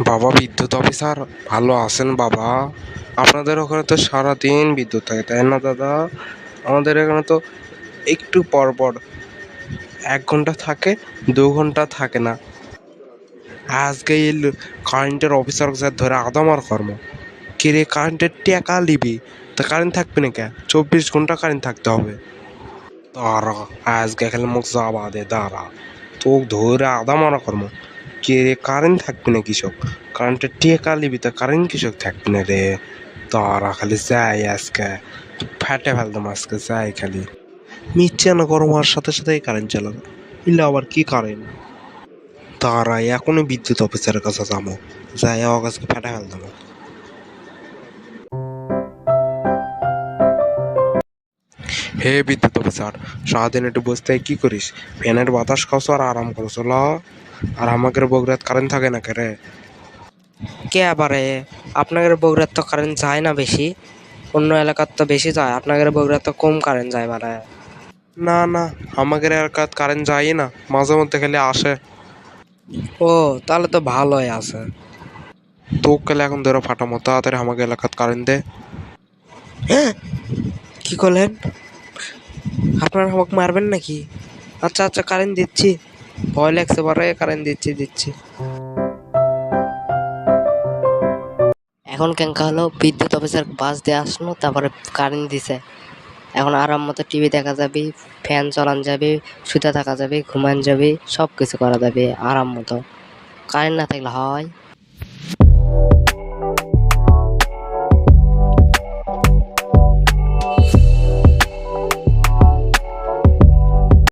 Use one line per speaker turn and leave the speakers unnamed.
বাবা বিদ্যুৎ অফিসার ভালো আছেন বাবা? আপনাদের ওখানে তো সারাদিন বিদ্যুৎ থাকে তাই না দাদা? আমাদের এখানে তো একটু পর পর 1 ঘন্টা থাকে, 2 ঘন্টা থাকে না। আজকে এই কারেন্টের অফিসার ধরে আদামার কর্ম কিরে, কারেন্টের টাকা লিবি তা কারেন্ট থাকবে না কে? 24 ঘন্টা কারেন্ট থাকতে হবে। দাঁড়া, আজকে খেলে মুখ যাবা দে, দাঁড়া তোক ধরে আদামারা কর্ম কে রে, কারেন্ট থাকবে না কৃষক? কারেন্টের টেকা লিবি তা কারেন্ট কৃষক থাকবে না রে। তারা খালি যাই আজকে ফেটে ফেলতাম, আজকে যাই খালি মিচ্ছে না গরম হওয়ার সাথে সাথেই কারেন্ট চালাবে। ইলে আবার কি কারেন্ট? তারা এখনই বিদ্যুৎ অফিসারের কাছে যাবো, যাই আজকে ফেটে ফেলতাম। হে বিদ্যুৎ অফিসার, সারাদিন একটু বসতে কি করিস? ফ্যানের বাতাস খাওয়াছো আর আরাম করছো ল। আর আমাদের বগুড়াত কারেন্ট থাকে না কে রে?
কে আবারে আপনাদের বগুড়ার তো কারেন্ট যায় না বেশি, অন্য এলাকার তো বেশি যায়, আপনাদের বগুড়ার তো কম কারেন্ট যায় বারে।
না না, আমাদের এলাকাত কারেন্ট যায় না, মাঝে মধ্যে খালি আসে।
ও, তাহলে তো ভালোই আছে।
তোক গেলে এখন ধরো ফাটামো, তাড়াতাড়ি আমাকে এলাকাত কারেন্ট দে।
কি করলেন? আপনারা আমাকে মারবেন নাকি? আচ্ছা আচ্ছা, কারেন্ট দিচ্ছি, ভয় লাগছে বারে, কারেন্ট দিচ্ছি। এখন কেঙ্কা হলো, বিদ্যুৎ অফিসার বাস দিয়ে আসলো, তারপরে কারেন্ট দিছে। এখন আরাম মতো টিভি দেখা যাবে, ফ্যান চালান যাবে, শুতে থাকা যাবে, ঘুমান যাবে, সব কিছু করা যাবে আরাম মতো। কারেন্ট না থাকলে হয়?